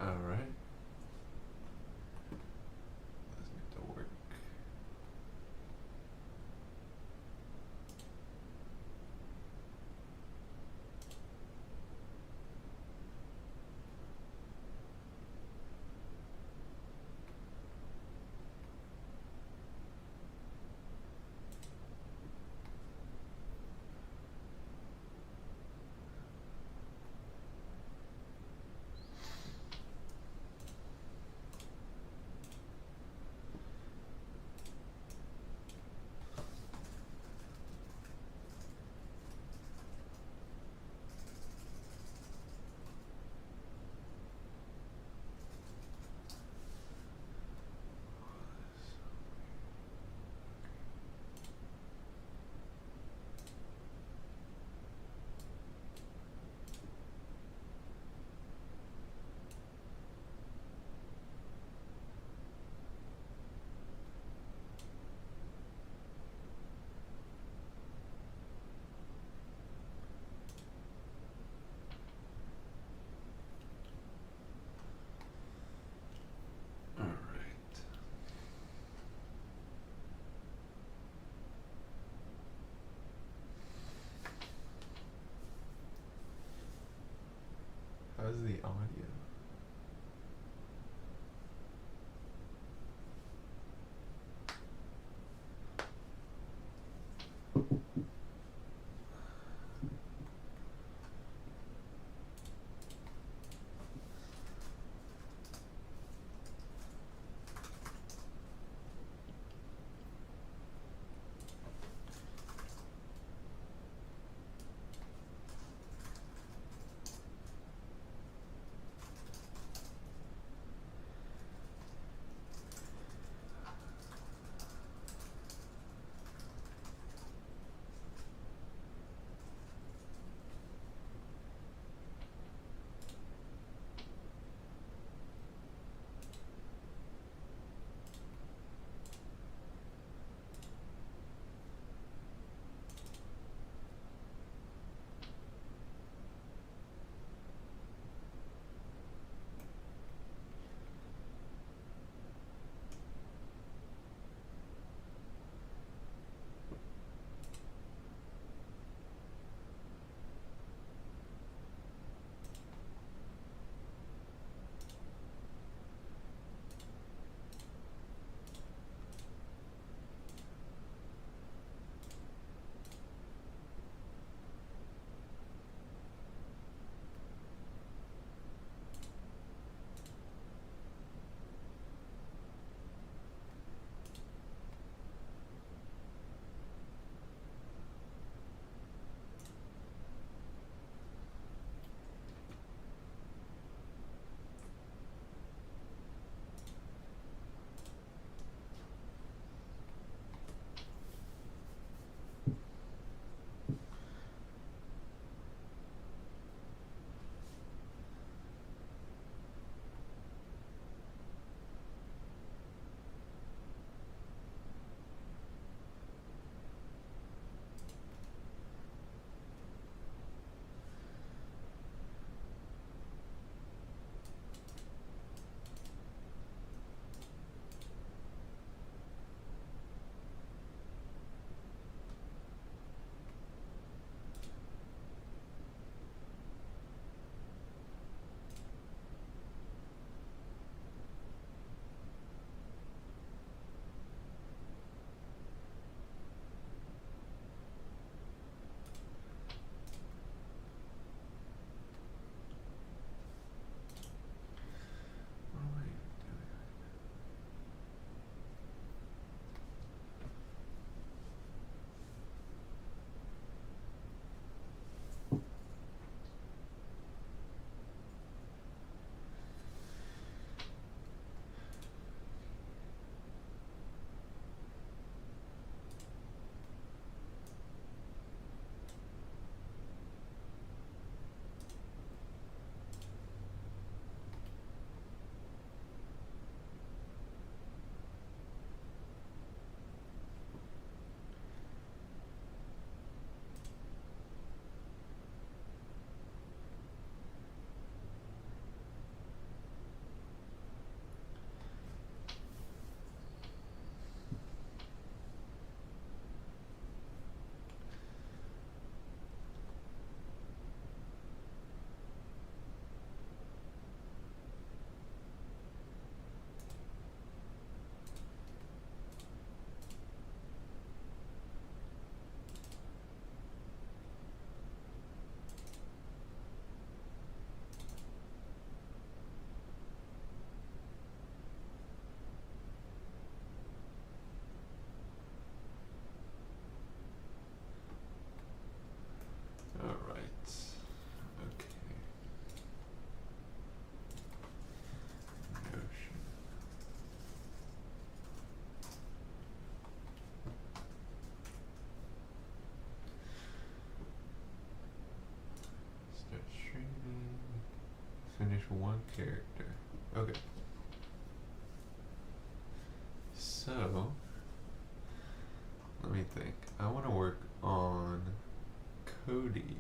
All right. Let's get to work. All right. How's the audio? finish one character. Okay. So, let me think. I want to work on Cody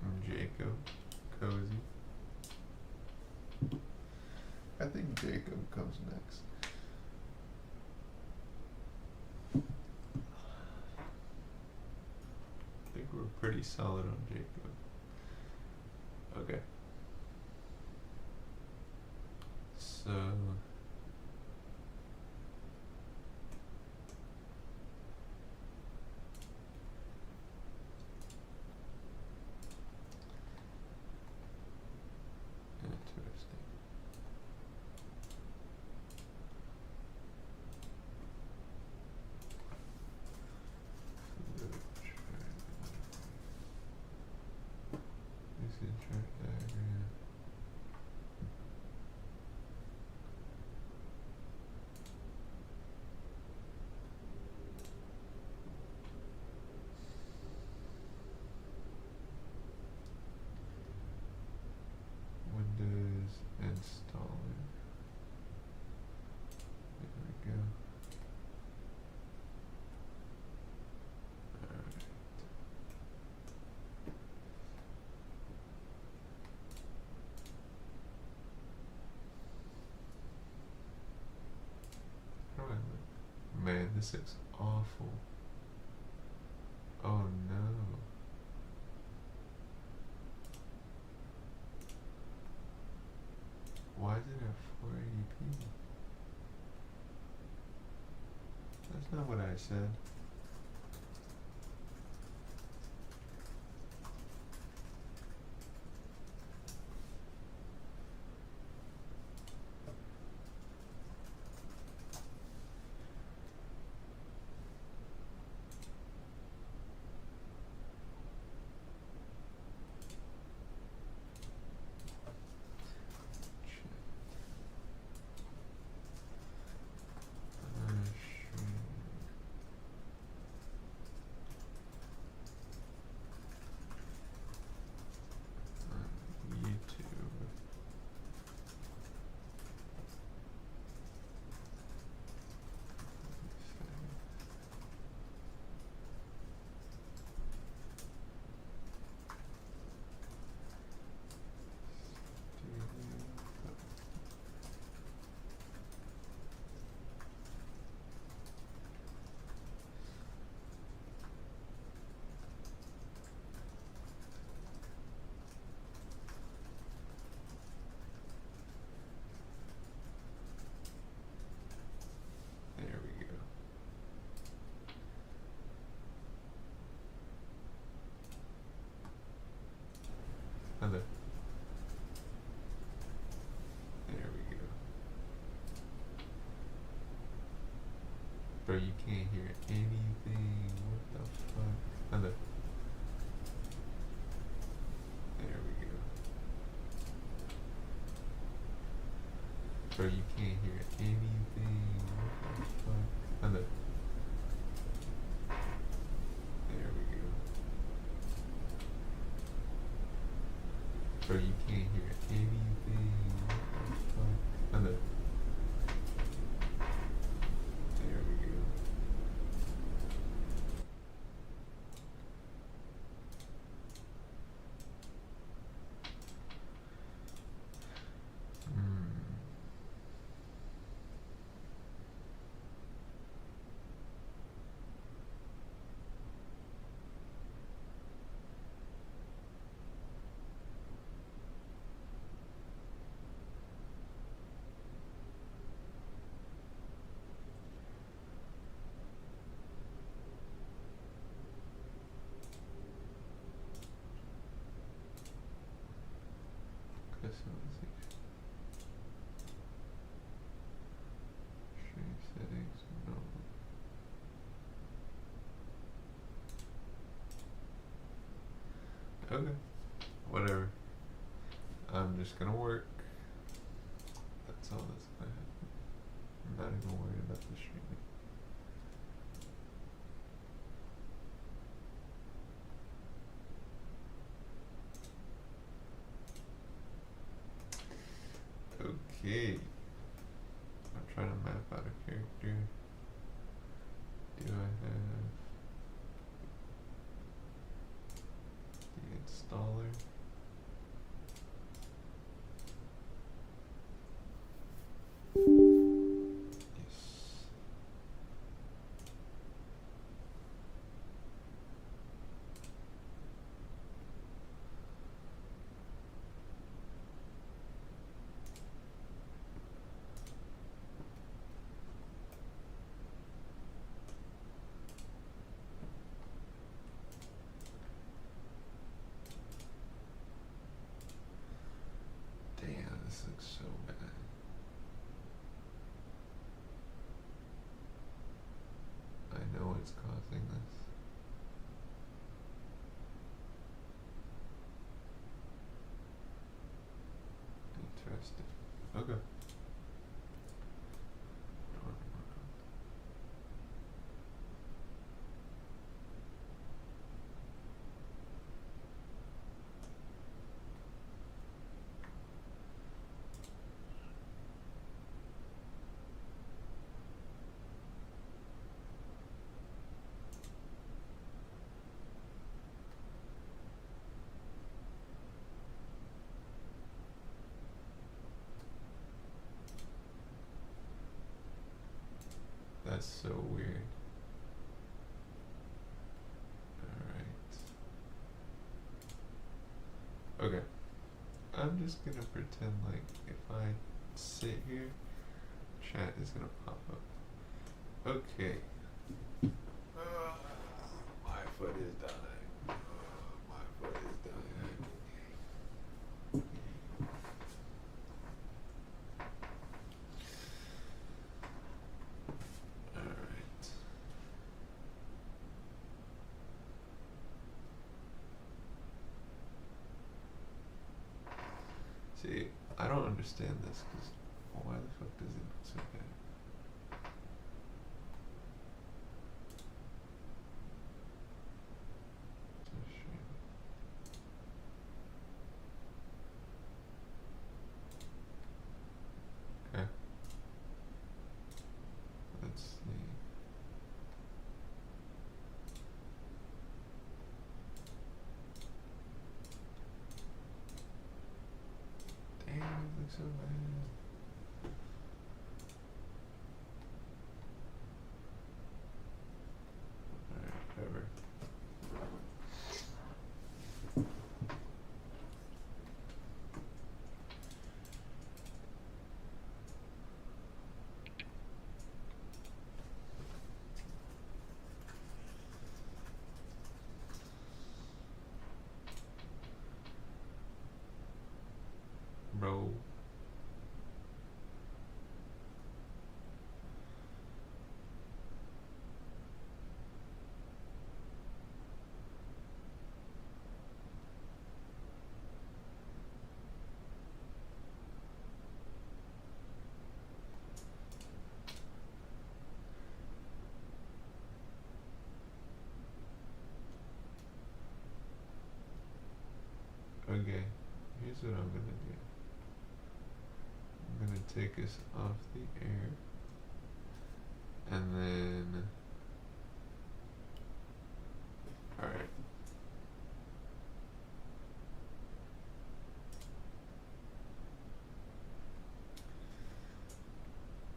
and Jacob. Cozy. I think Jacob comes next. I think we're pretty solid on Jacob. Okay. So interesting. This is chart diagram. Windows installer. There we go. Alright. How do I look? Man, this looks awful. Oh no. Why is it at 480p? That's not what I said. YouTube. There we go. Hello. There we go. Bro, you can't hear anything. What the fuck? Hello. There we go. Bro, you can't hear anything. What the fuck? Hello. There we go. Bro, you can't hear anything. What the fuck? Hello. There we go. Customization. Stream settings. No. Okay. Whatever. I'm just gonna work. That's all that's gonna happen. I'm not even worried about the streaming. Okay. I'm trying to map out a character. Do I have the installer? Yes. Damn, this looks so bad. I know what's causing this. Interesting. Okay. That's so weird. Alright. Okay. I'm just gonna pretend like if I sit here, chat is gonna pop up. Okay. My foot is dying. My foot is dying. Alright. See, I don't understand this because why the fuck does it look so bad? So strange. Okay. Let's see. Damn, it looks so bad. Alright, whatever. Bro. Okay, here's what I'm gonna do. I'm gonna take us off the air, and then, alright.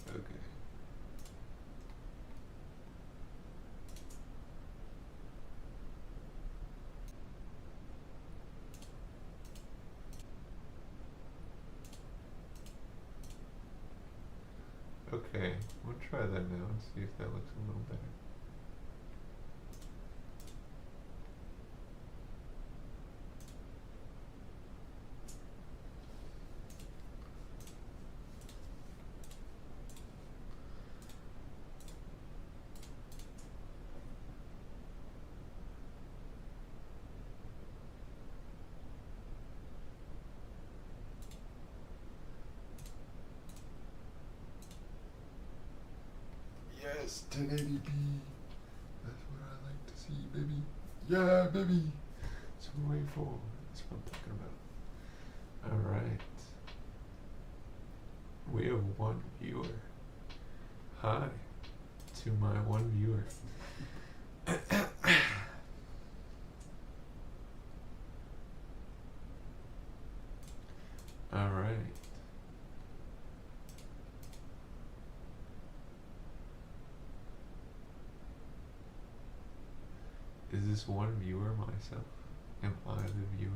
Okay. Okay, we'll try that now and see if that looks a little better. Yes, 1080p. That's what I like to see, baby. Yeah, baby. That's what I'm waiting for. That's what I'm talking about. Alright. We have one viewer. Hi to my one viewer. Alright. Is this one viewer myself? Am I the viewer?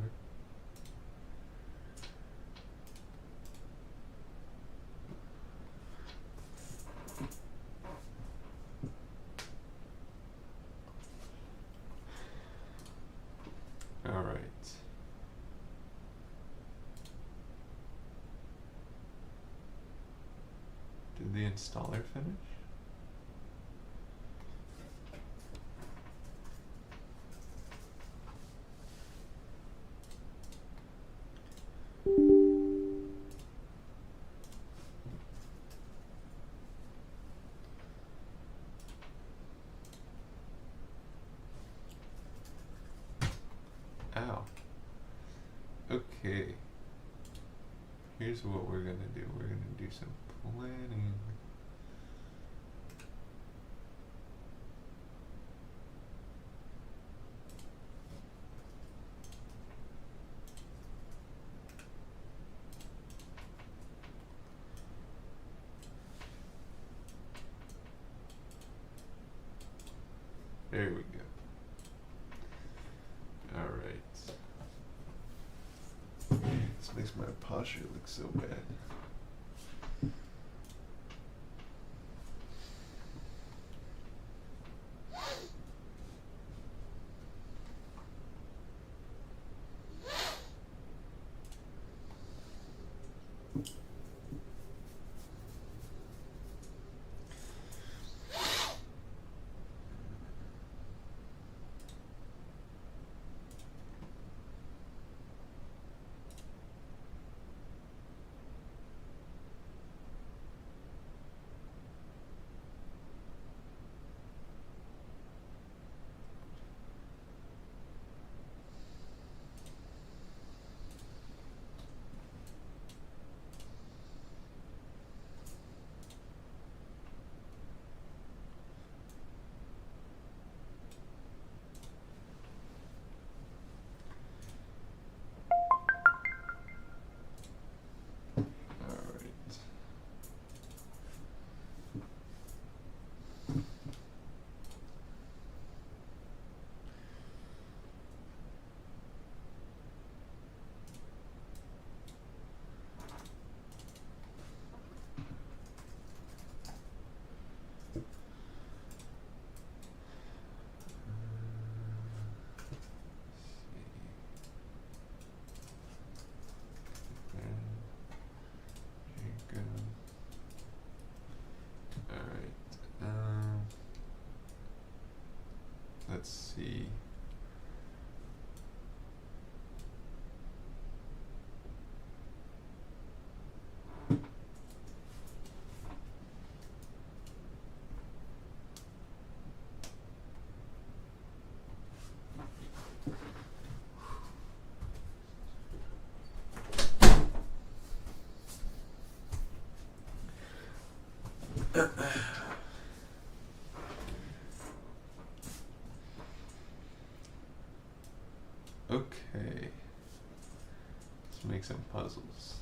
Alright. Did the installer finish? Ow. Okay. Here's what we're gonna do. We're gonna do some planning. There we go. Alright. This makes my posture look so bad. Let's see. Okay, let's make some puzzles.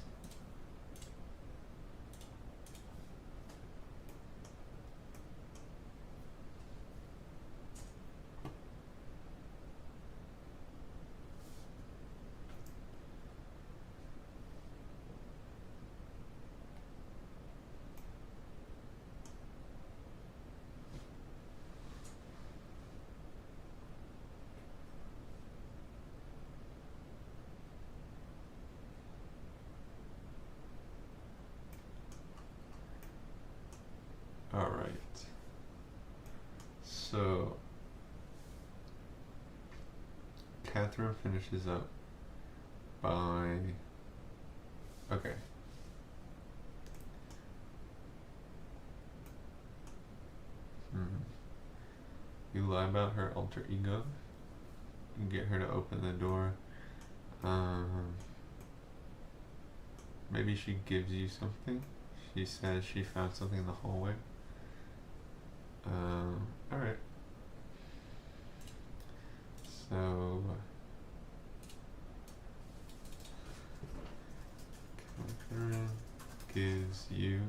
All right. So Catherine finishes up by, okay. You lie about her alter ego. You get her to open the door. Maybe she gives you something. She says she found something in the hallway. Alright. So Catherine gives you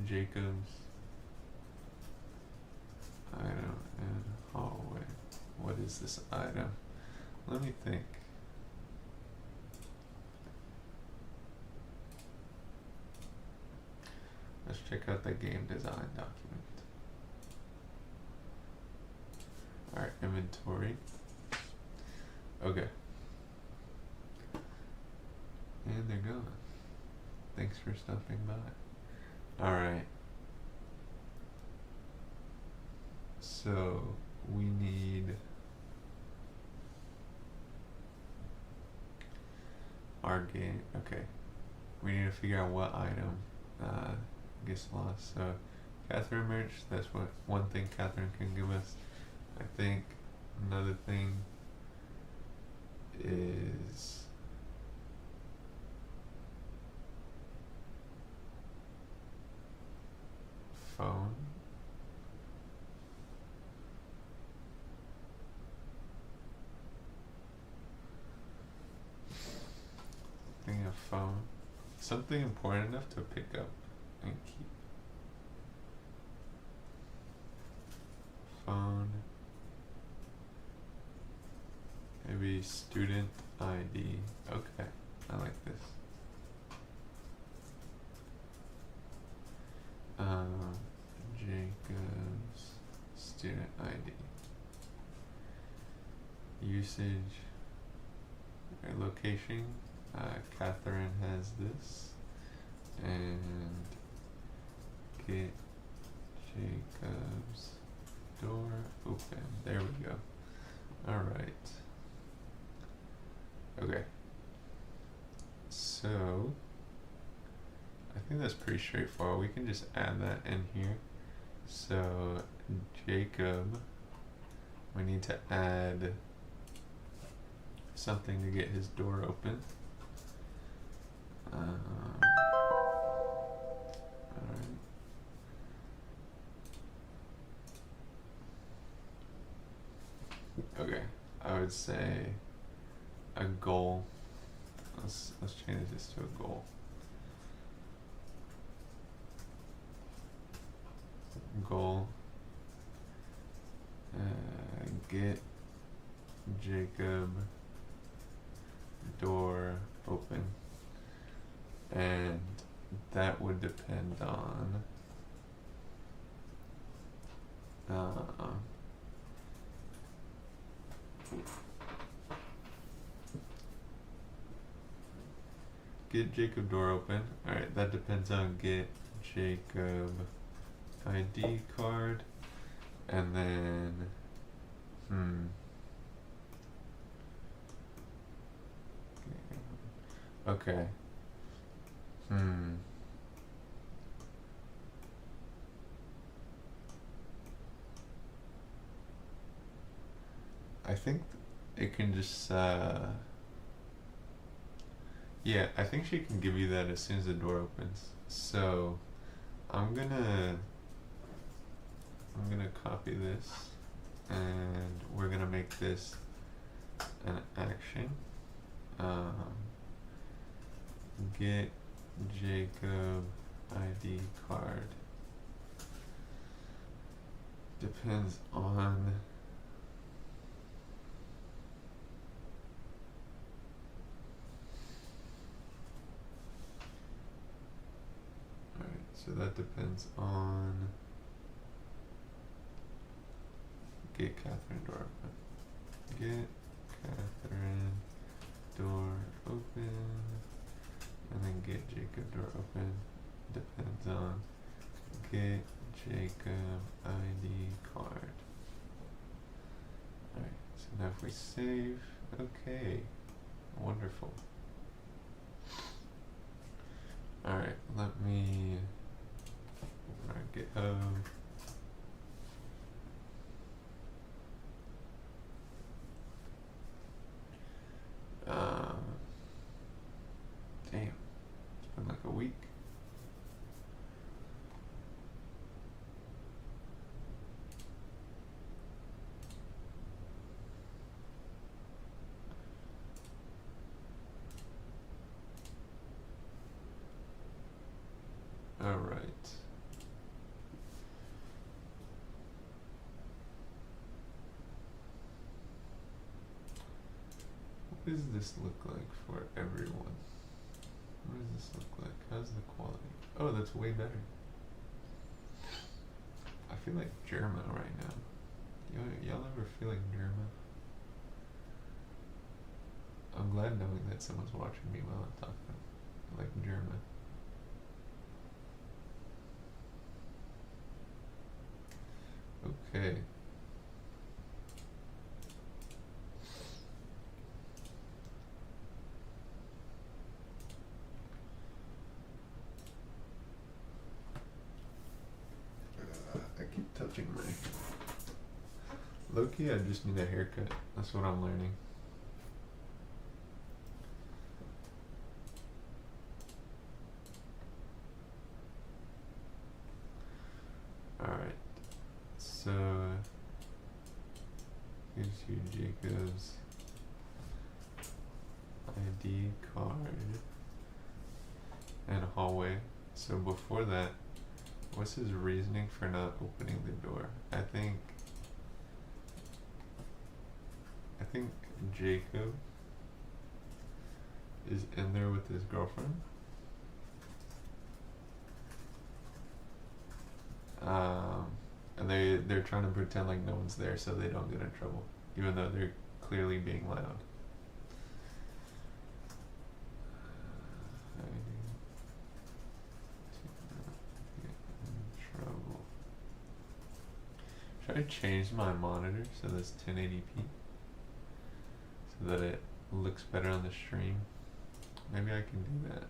Jacob's item in hallway. What is this item? Let me think. Let's check out the game design document. Alright, inventory. Okay. And they're gone. Thanks for stopping by. Alright. So we need our game. Okay. We need to figure out what item gets lost. So Catherine merch, that's what one thing Catherine can give us. I think another thing is phone. Thing of phone. Something important enough to pick up and keep. Phone. Maybe student ID. Okay, I like this. Jacob's student ID. Usage. Location. Catherine has this. And get Jacob's door open. There we go. Alright. Okay. So I think that's pretty straightforward. We can just add that in here. So Jacob, we need to add something to get his door open. Alright. Okay, I would say a goal. Let's change this to a goal. Goal. Get Jacob door open, and that would depend on get Jacob door open. Alright, that depends on get Jacob ID card, and then okay. I think it can just yeah, I think she can give you that as soon as the door opens. So I'm gonna copy this, and we're gonna make this an action. Get Jacob ID card depends on so that depends on get Catherine door open. Get Catherine door open, and then get Jacob door open depends on get Jacob ID card. Alright, so now if we save, okay, wonderful. Alright, let me GitHub in like a week. All right. What does this look like for everyone? What does this look like? How's the quality? Oh, that's way better. I feel like Germa right now. Y'all ever feel like Germa? I'm glad knowing that someone's watching me while I'm talking. Like Germa. Okay. I keep touching my... Low-key, I just need a haircut. That's what I'm learning. Alright. So... here's you Jacob's ID card and a hallway. So before that, what's his reasoning for not opening the door? I think Jacob is in there with his girlfriend. And they're trying to pretend like no one's there so they don't get in trouble, even though they're clearly being loud. Should I change my monitor so that's 1080p so that it looks better on the stream? Maybe I can do that.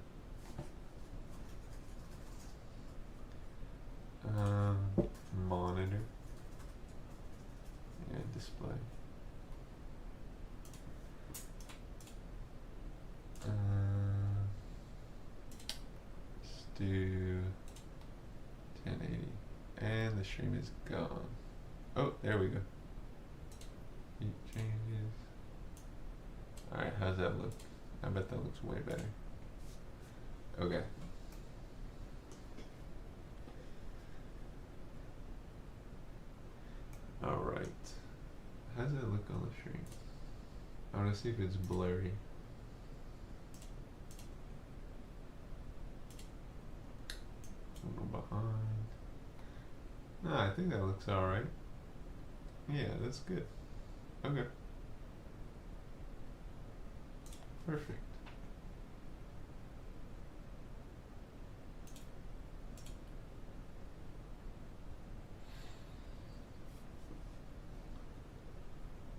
Monitor and display. Let's do 1080 and the stream is gone. Oh, there we go. Heat changes. Alright, how's that look? I bet that looks way better. Okay. Alright. How does it look on the stream? I want to see if it's blurry. A little behind. No, I think that looks alright. Yeah, that's good. Okay. Perfect.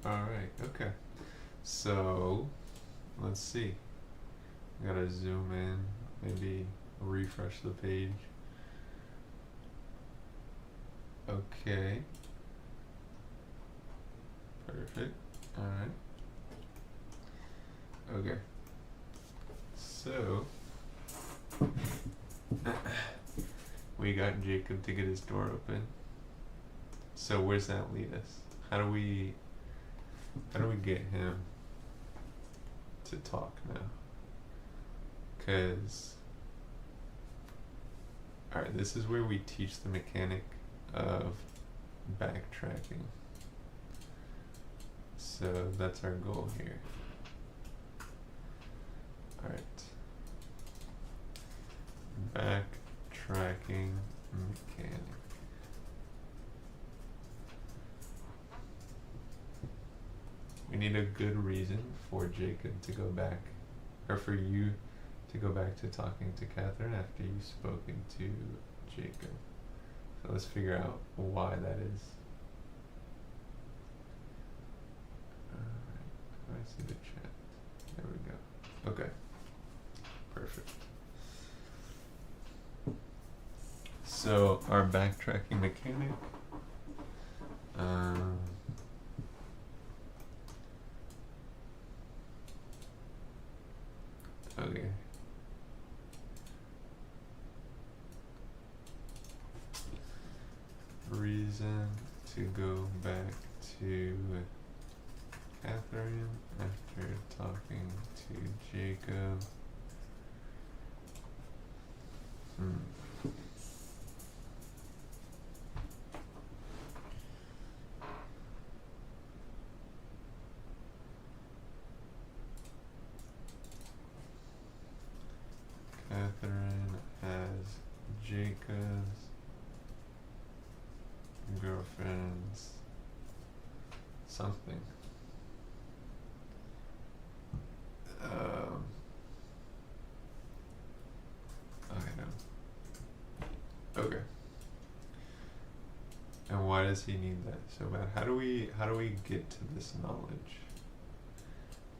Alright, okay. So, let's see. I gotta zoom in, maybe refresh the page. Okay. Perfect. Alright. Okay. So, we got Jacob to get his door open. So where's that lead us? How do we get him to talk now? Cause, alright, this is where we teach the mechanic of backtracking. So that's our goal here. Alright. Backtracking mechanic. We need a good reason for Jacob to go back, or for you to go back to talking to Catherine after you've spoken to Jacob. So let's figure out why that is. Alright, I see the chat. There we go. Okay. Perfect. So our backtracking mechanic. Okay. reason to go back to Catherine after talking to Jacob. Catherine has Jacob's girlfriend's something. Item. Okay. And why does he need that so bad? How do we get to this knowledge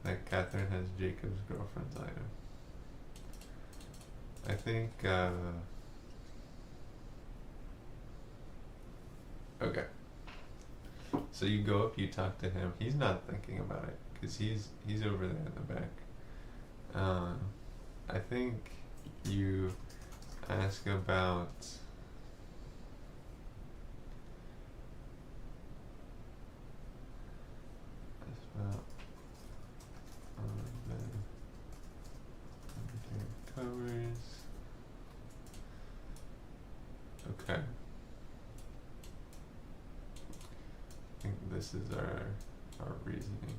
that Catherine has Jacob's girlfriend's item? I think okay. So you go up, you talk to him. He's not thinking about it because he's over there in the back. I think you ask about covers. Okay. I think this is our reasoning.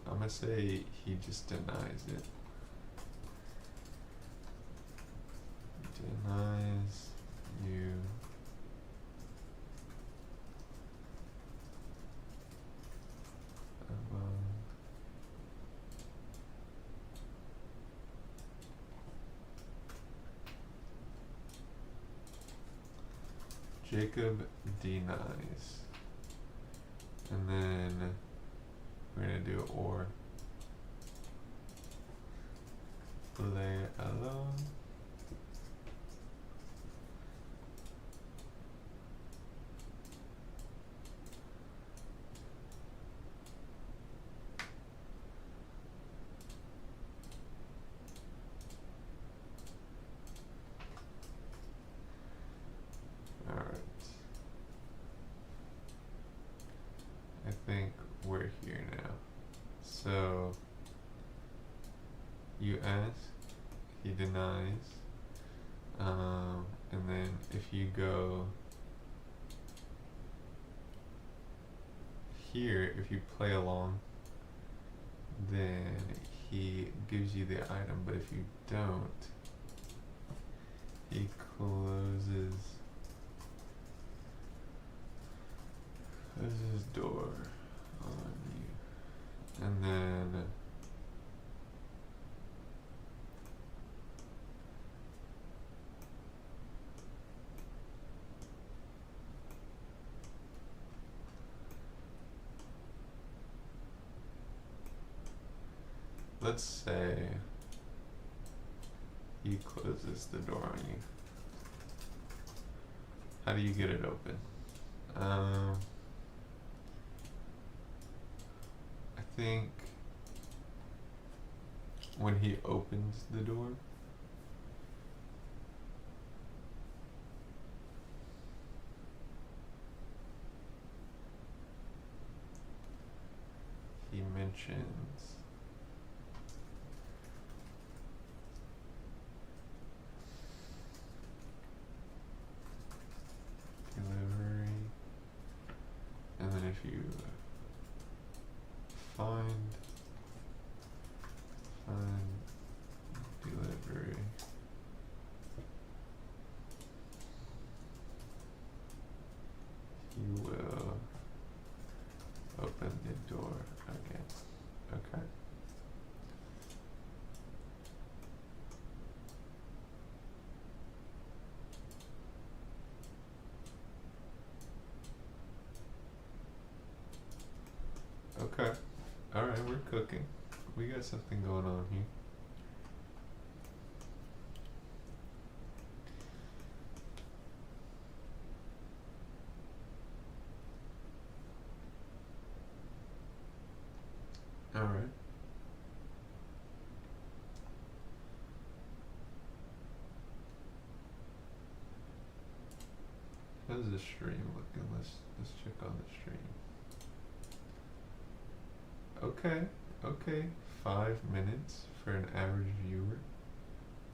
I'm gonna say he just denies it. Denies you Jacob denies. And then we're gonna do or. Play alone. I think we're here now. So you ask, he denies, and then if you go here, if you play along, then he gives you the item, but if you don't, he closes his door on you. And then let's say he closes the door on you. How do you get it open? I think when he opens the door, he mentions delivery, and then if you find delivery, you will open the door again. Okay. Okay. Alright, we're cooking. We got something going on here. How's the stream looking? Let's check on the stream. Okay, okay. 5 minutes for an average viewer.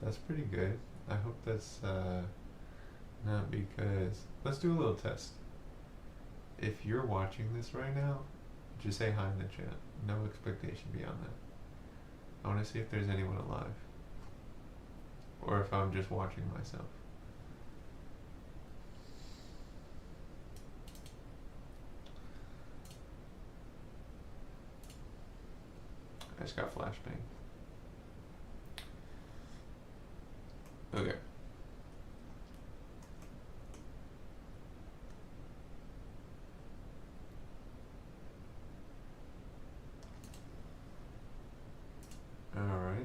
That's pretty good. I hope that's not because let's do a little test. If you're watching this right now, just say hi in the chat. No expectation beyond that. I want to see if there's anyone alive. Or if I'm just watching myself. I just got flashbang. Okay. Alright.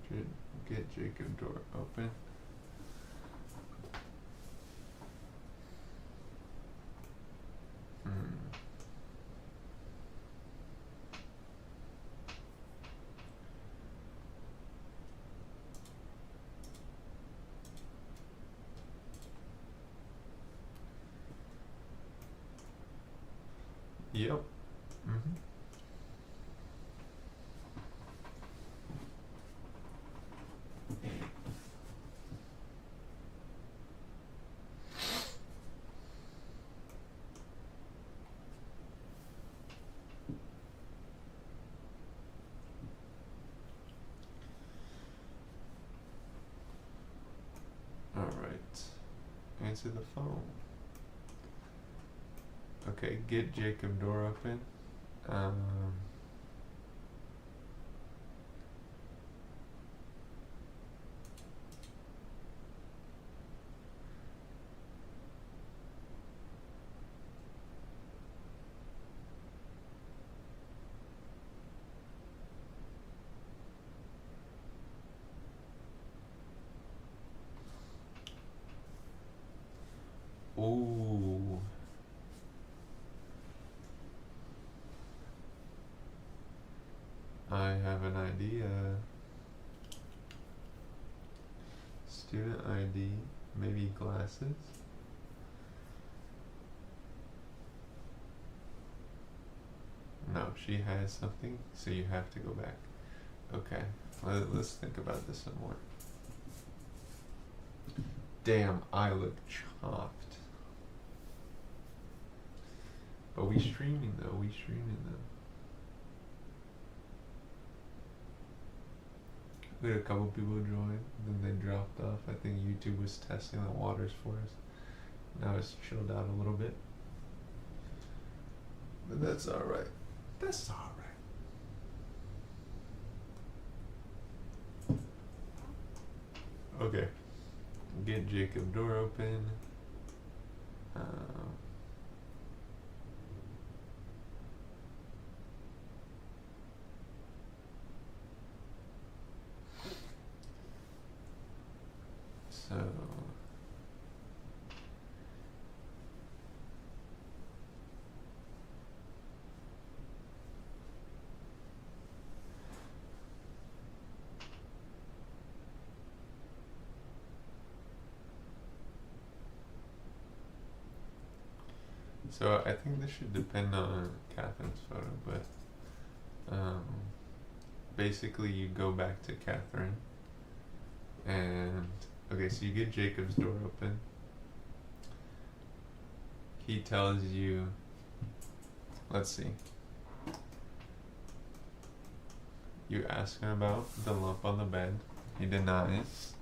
Should get Jacob door open. Yep. Alright. Answer the phone. Okay, get Jacob door open. Ooh. I have an idea. Student ID, maybe glasses. No, she has something, so you have to go back. Okay, let's think about this some more. Damn, I look chopped. But we streaming though, We had a couple people join, then they dropped off. I think YouTube was testing the waters for us. Now it's chilled out a little bit. But that's alright. That's alright. Okay. Get Jacob door open. So I think this should depend on Catherine's photo, but basically you go back to Catherine and okay, so you get Jacob's door open. He tells you, let's see. You ask him about the lump on the bed. He denies.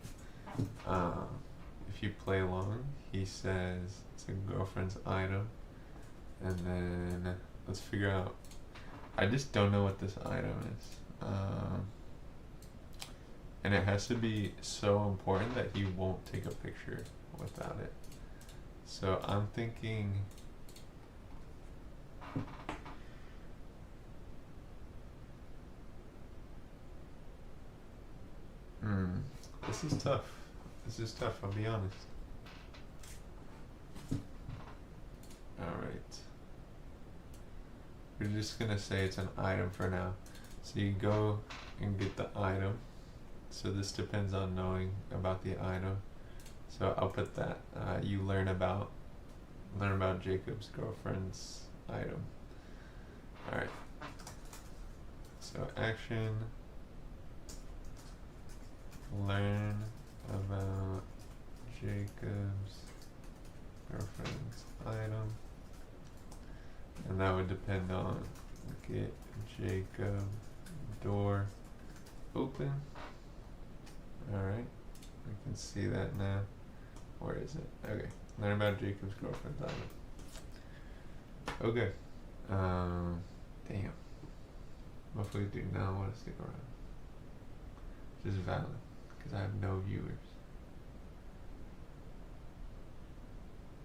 If you play along, he says it's a girlfriend's item. And then let's figure out. I just don't know what this item is. And it has to be so important that he won't take a picture without it. So I'm thinking. This is tough. I'll be honest. Alright. We're just gonna say it's an item for now. So you go and get the item. So this depends on knowing about the item. So I'll put that. You learn about Jacob's girlfriend's item. All right. So action. Learn about Jacob's girlfriend's item. And that would depend on get Jacob door open. Alright, we can see that now. Where is it? Okay, learn about Jacob's girlfriend's item. Okay, damn. What if we do not want to stick around? Just valid, because I have no viewers.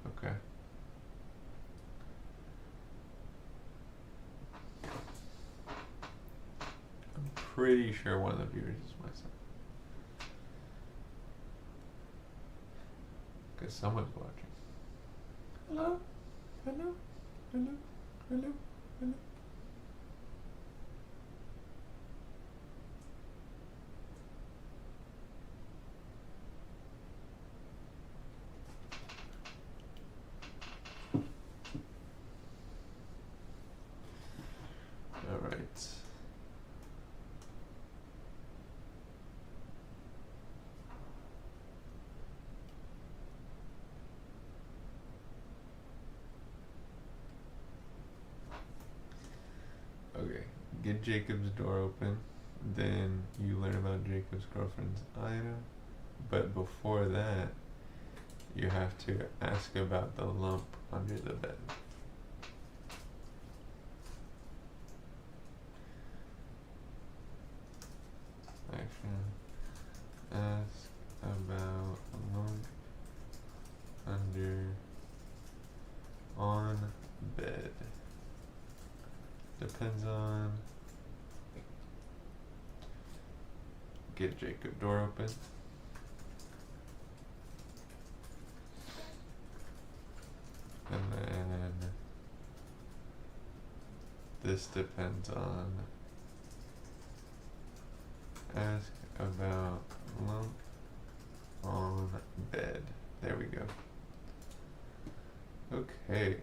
Okay. I'm pretty sure one of the viewers is myself. Because someone's watching. Hello? Hello? Hello? Hello? Hello? Alright. Okay, get Jacob's door open, then you learn about Jacob's girlfriend's item, but before that, you have to ask about the lump under the bed. Action. Ask about a lump on bed. Depends on get Jacob door open. And then this depends on ask about lump on bed. There we go. Okay.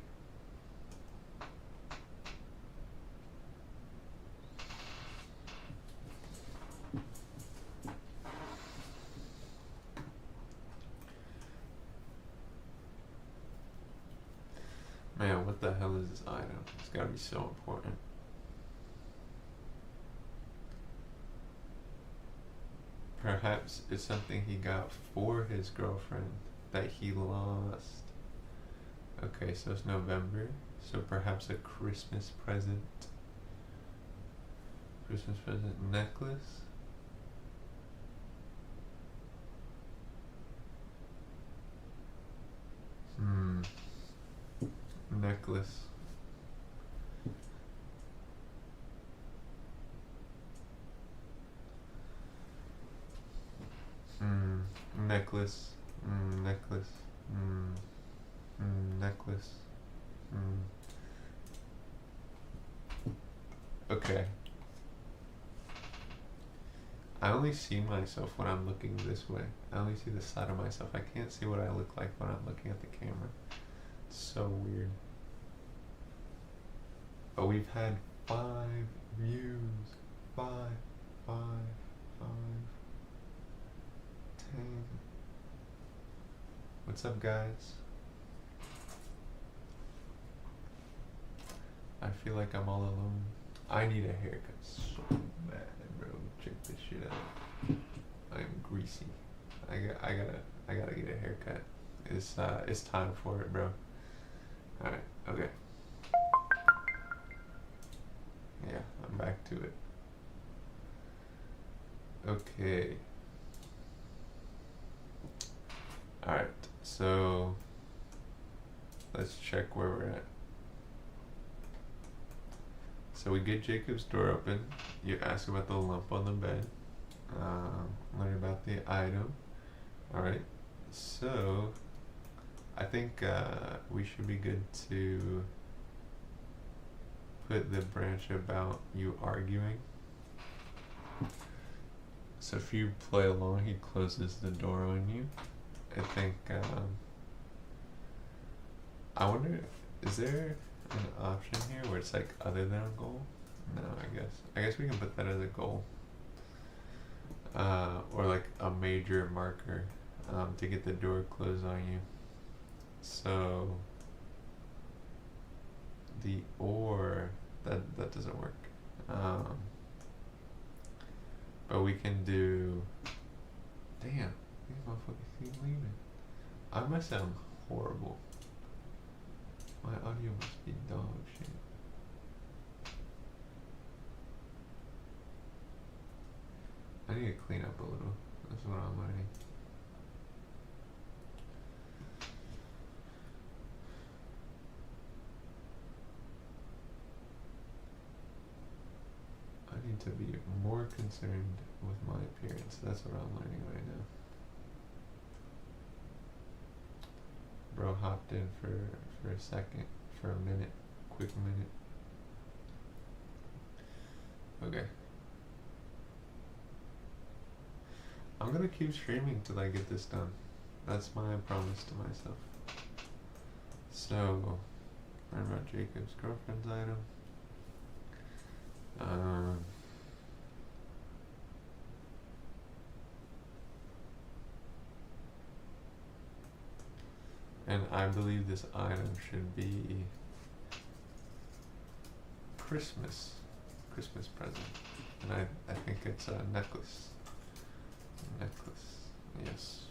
Man, what the hell is this item? It's gotta be so important. Perhaps it's something he got for his girlfriend that he lost. Okay, so it's November. So perhaps a Christmas present. Christmas present necklace. Necklace. Necklace. Necklace. Necklace. Okay. I only see myself when I'm looking this way. I only see the side of myself. I can't see what I look like when I'm looking at the camera. It's so weird. But we've had 5 views. 5, 5, 5, 10. What's up, guys? I feel like I'm all alone. I need a haircut so bad, bro. Check this shit out. I am greasy. I gotta get a haircut. It's time for it, bro. All right. Okay. Yeah, I'm back to it. Okay. Alright, so let's check where we're at. So we get Jacob's door open. You ask about the lump on the bed. Learn about the item. Alright, so I think we should be good to put the branch about you arguing. So if you play along, he closes the door on you. I think, I wonder, is there an option here where it's like other than a goal? No, I guess we can put that as a goal. Or like a major marker, to get the door closed on you. So the or, that doesn't work. But we can do, damn, these motherfuckers keep leaving. I must sound horrible. My audio must be dog shit. I need to clean up a little. That's what I'm learning. I need to be more concerned with my appearance. That's what I'm learning right now. Bro hopped in for a second, for a minute, quick minute. Okay. I'm gonna keep streaming till I get this done. That's my promise to myself. So, learn about Jacob's girlfriend's item. And I believe this item should be Christmas present. And I think it's a necklace. Yes.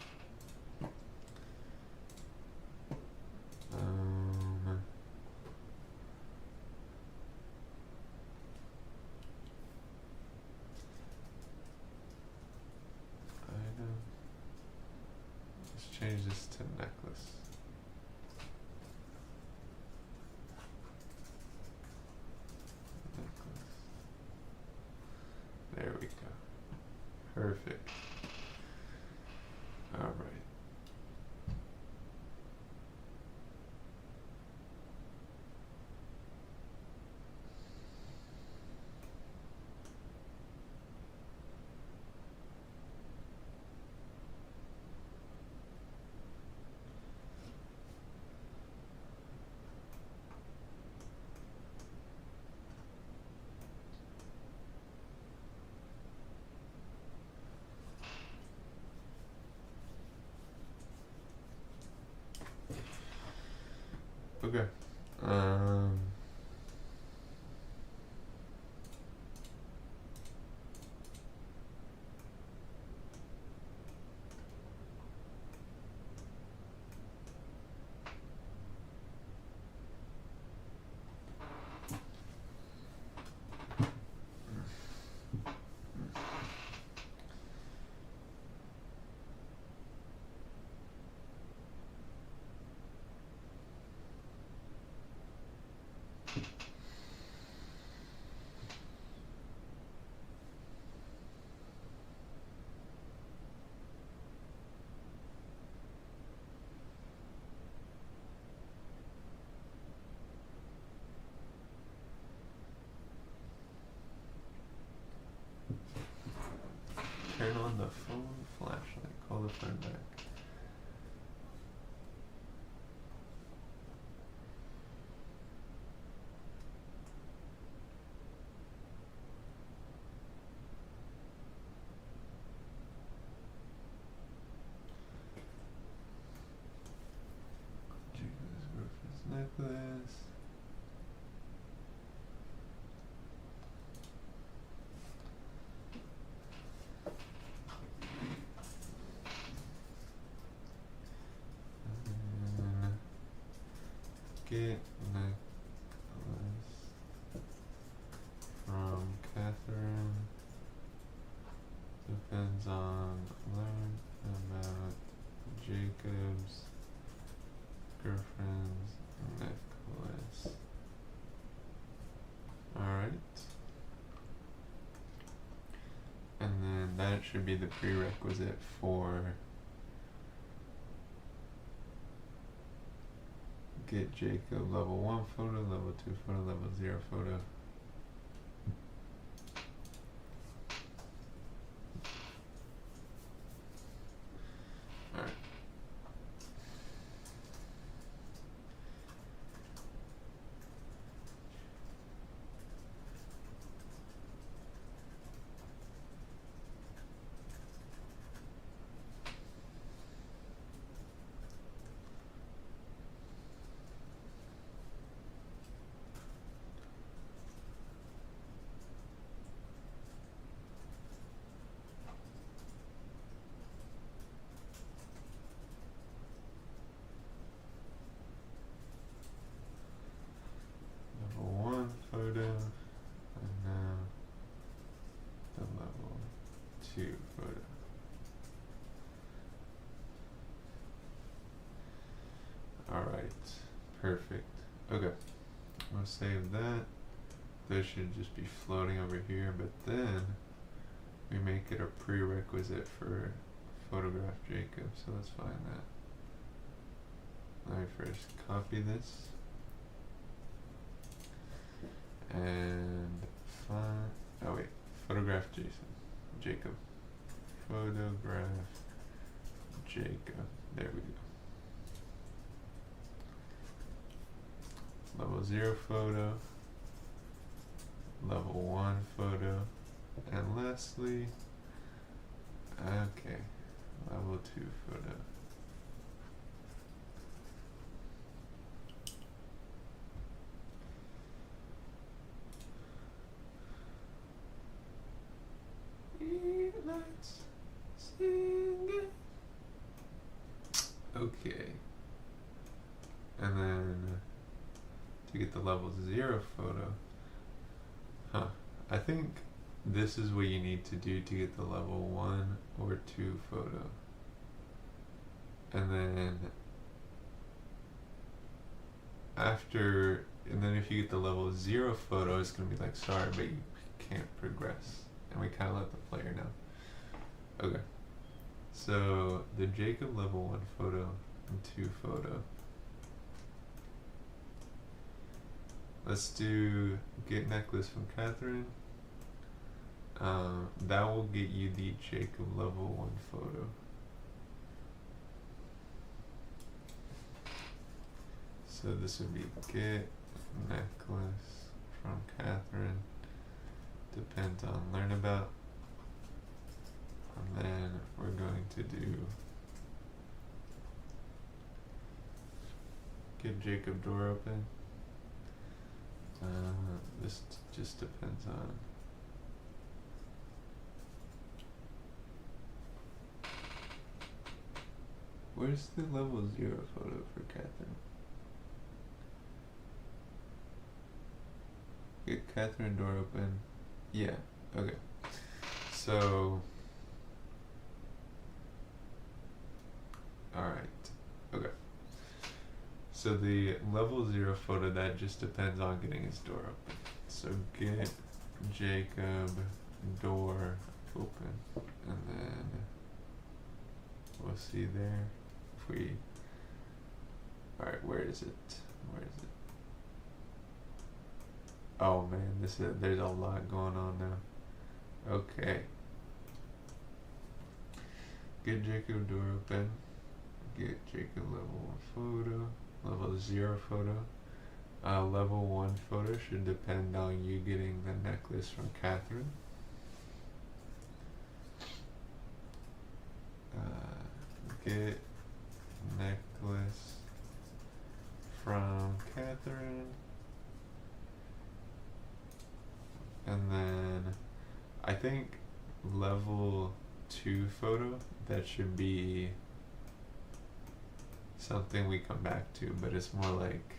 Item. Let's change this to necklace. There we go. Perfect. All right. Okay. Turn on the phone flashlight. Call the phone back. Jacob's girlfriend's necklace. Get necklace from Catherine. Depends on learn about Jacob's girlfriend's necklace. Alright. And then that should be the prerequisite for get Jacob level 1 photo, level 2 photo, level 0 photo. Okay, I'll save that. Those should just be floating over here, but then we make it a prerequisite for photograph Jacob, so let's find that. Let me first copy this and find, oh wait, photograph Jacob. Photograph Jacob, there we go. Level 0 photo, level 1 photo, and lastly, okay, level 2 photo. Let's sing it. Okay. And then to get the level 0 photo, I think this is what you need to do to get the level 1 or 2 photo. And then if you get the level 0 photo, it's gonna be like, sorry, but you can't progress. And we kind of let the player know. Okay. So the Jacob level 1 photo and 2 photo. Let's do get necklace from Catherine. That will get you the Jacob level 1 photo. So this would be get necklace from Catherine. Depends on learn about. And then we're going to do get Jacob door open. This just depends on where's the level 0 photo for Catherine? Get Catherine door open. Yeah, okay. So alright. Okay. So the level 0 photo, that just depends on getting his door open. So get Jacob door open, and then we'll see there if we. Alright, where is it? Where is it? Oh man, there's a lot going on now. Okay. Get Jacob door open. Get Jacob level 1 photo. Level 0 photo. Level 1 photo should depend on you getting the necklace from Catherine. Get necklace from Catherine. And then I think level 2 photo, that should be something we come back to, but it's more like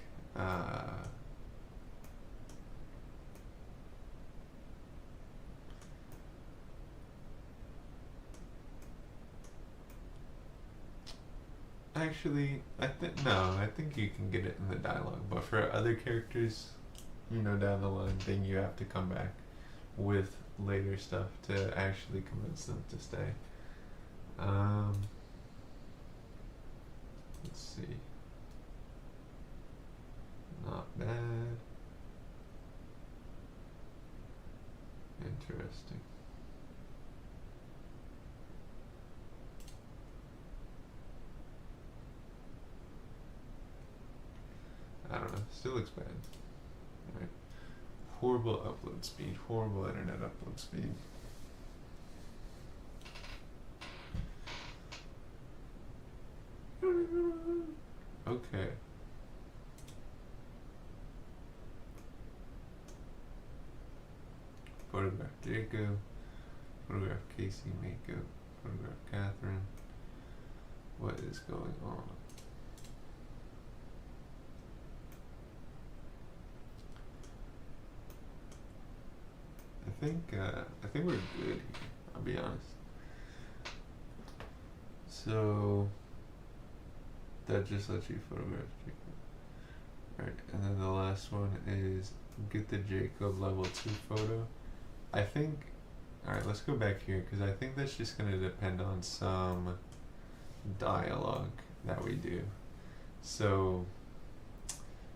actually I think you can get it in the dialogue, but for other characters, down the line, then you have to come back with later stuff to actually convince them to stay. Let's see. Not bad. Interesting. I don't know. Still looks bad. Alright. Horrible upload speed. Horrible internet upload speed. Okay. Photograph Jacob. Photograph Casey makeup. Photograph Catherine. What is going on? I think we're good here, I'll be honest. So that just lets you photograph Jacob. Right, and then the last one is get the Jacob level 2 photo. I think, alright, let's go back here because I think that's just going to depend on some dialogue that we do. So,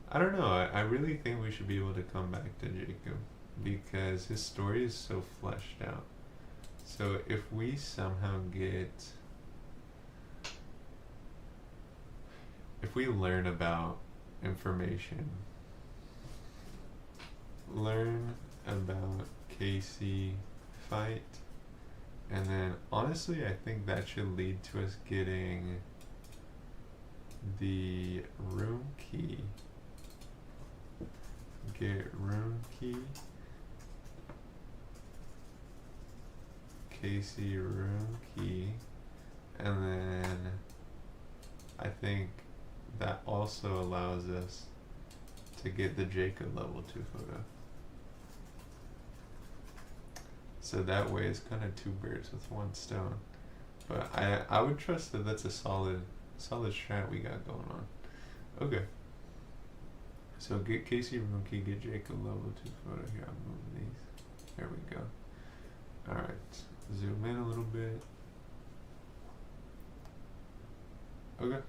I don't know, I really think we should be able to come back to Jacob because his story is so fleshed out. So if we somehow if we learn about information, learn about Casey fight, and then honestly I think that should lead to us getting the room key. Get room key. Casey room key. And then I think that also allows us to get the Jacob level 2 photo. So that way it's kind of two birds with one stone. But I would trust that that's a solid strat we got going on. Okay. So get Casey room key, get Jacob level 2 photo. Here, I'm moving these. There we go. Alright. Zoom in a little bit. Okay.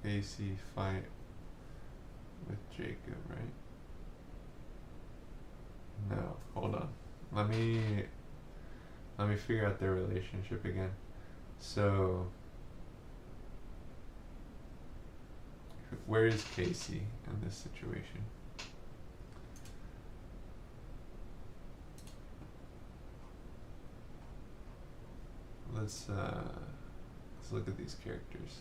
Casey fight with Jacob, right? No, hold on. Let me figure out their relationship again. So where is Casey in this situation? Let's look at these characters.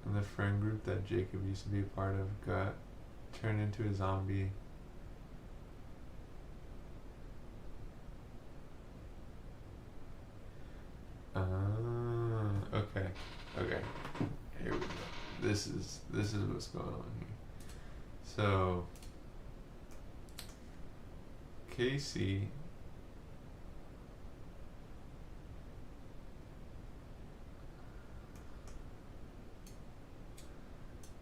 And the friend group that Jacob used to be a part of got turned into a zombie. Okay. Here we go. This is what's going on here. So Casey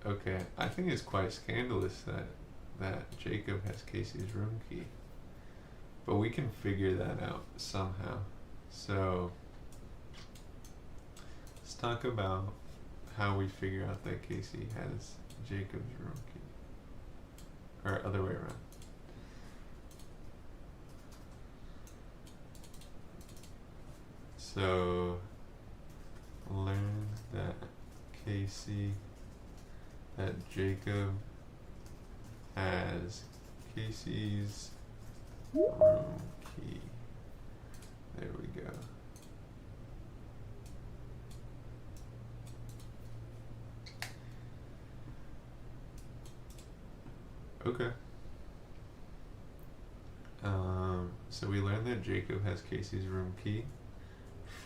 okay, I think it's quite scandalous that Jacob has Casey's room key. But we can figure that out somehow. So let's talk about how we figure out that Casey has Jacob's room key. Or other way around. So learn that Jacob has Casey's room key. There we go. Okay. So we learned that Jacob has Casey's room key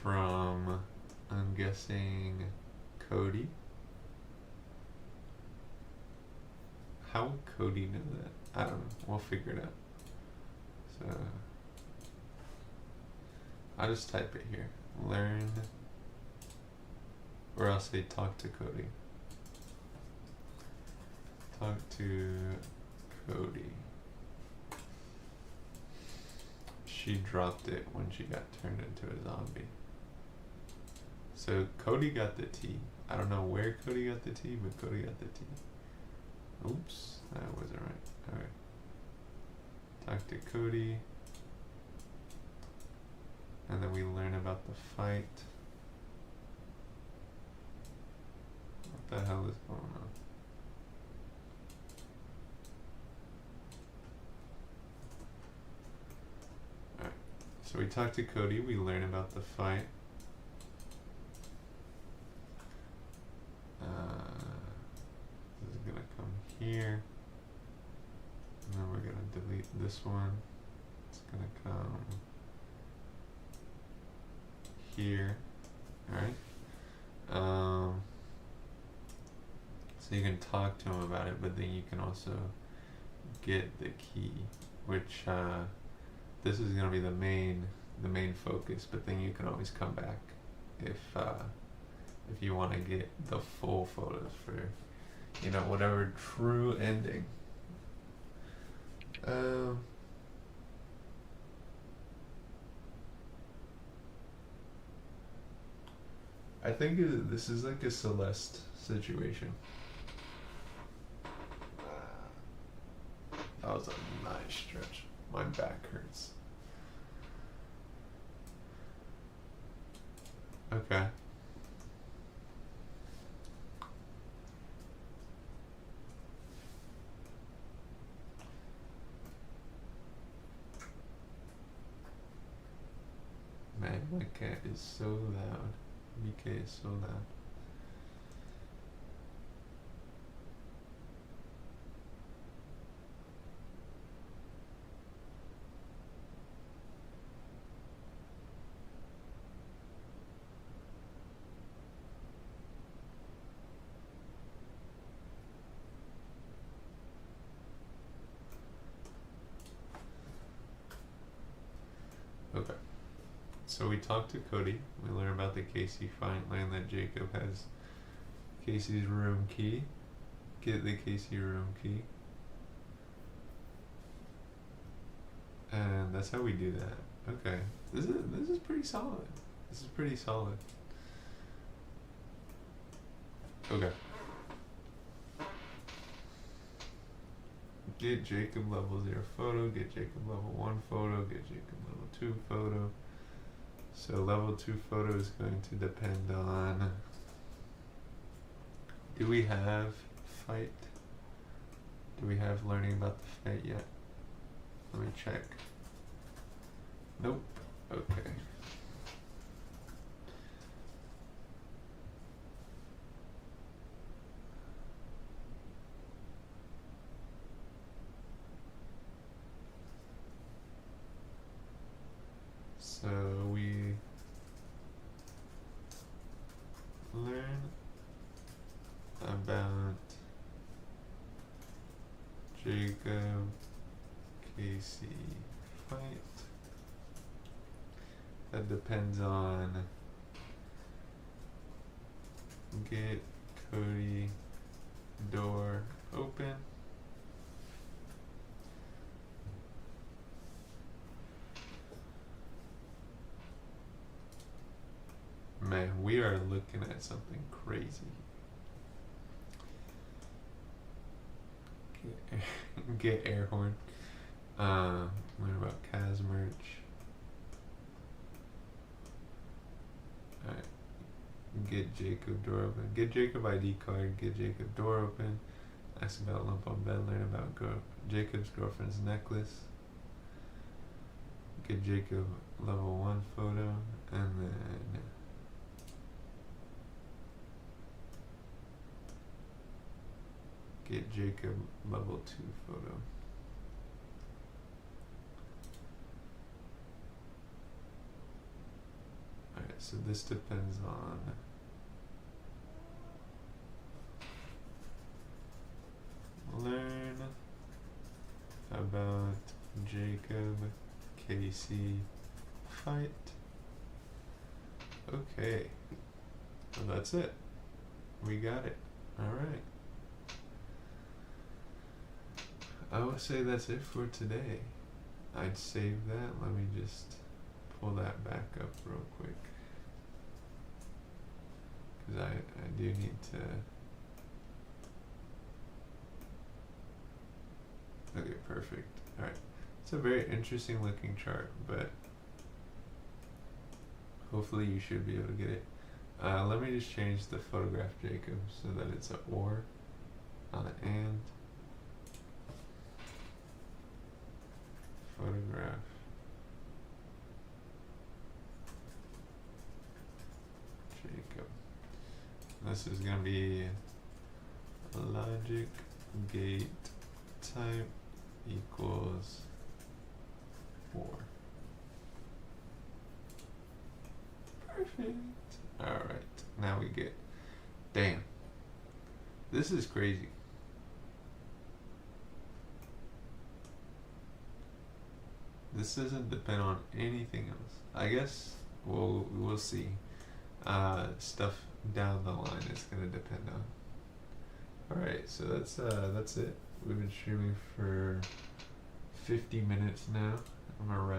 from, I'm guessing, Cody. How would Cody know that? I don't know. We'll figure it out. So I'll just type it here. Learn, or I'll say talk to Cody. Talk to Cody. She dropped it when she got turned into a zombie. So Cody got the T. I don't know where Cody got the T, but Cody got the T. Oops, that wasn't right. Alright. Talk to Cody. And then we learn about the fight. What the hell is going on? Alright. So we talk to Cody, we learn about the fight. This is gonna come here. And then we're gonna delete this one. It's gonna come here. Alright. So you can talk to him about it, but then you can also get the key, which this is gonna be the main the main focus, but then you can always come back if you want to get the full photos for, you know, whatever true ending. I think this is like a Celeste situation. That was a nice stretch. My back hurts. Okay. Man, my cat is so loud. BK is so loud. Okay. So we talked to Cody. We learned about the Casey find, learned that Jacob has Casey's room key. Get the Casey room key. And that's how we do that. Okay. This is pretty solid. This is pretty solid. Okay. Get Jacob level 0 photo, get Jacob level 1 photo, get Jacob level 2 photo. So level 2 photo is going to depend on, do we have fight? Do we have learning about the fight yet? Let me check. Nope. Okay. So we learn about Jacob Casey fight. That depends on get Cody door open. Man, we are looking at something crazy. Get air horn. Learn about Kaz merch. Alright. Get Jacob door open. Get Jacob ID card. Get Jacob door open. Ask about lump on bed. Learn about Jacob's girlfriend's necklace. Get Jacob level 1 photo. And then get Jacob level 2 photo. Alright, so this depends on learn about Jacob Casey fight. Okay. Well, that's it. We got it. Alright. I would say that's it for today. I'd save that. Let me just pull that back up real quick. Because I do need to... Okay, perfect. Alright. It's a very interesting looking chart, but hopefully you should be able to get it. Let me just change the photograph Jacob so that it's an or, not an and. Photograph Jacob. This is going to be logic gate type equals 4. Perfect. Alright, now we get, damn, this is crazy. This doesn't depend on anything else. I guess we'll see. Stuff down the line is gonna depend on. All right, so that's it. We've been streaming for 50 minutes now. I'm gonna wrap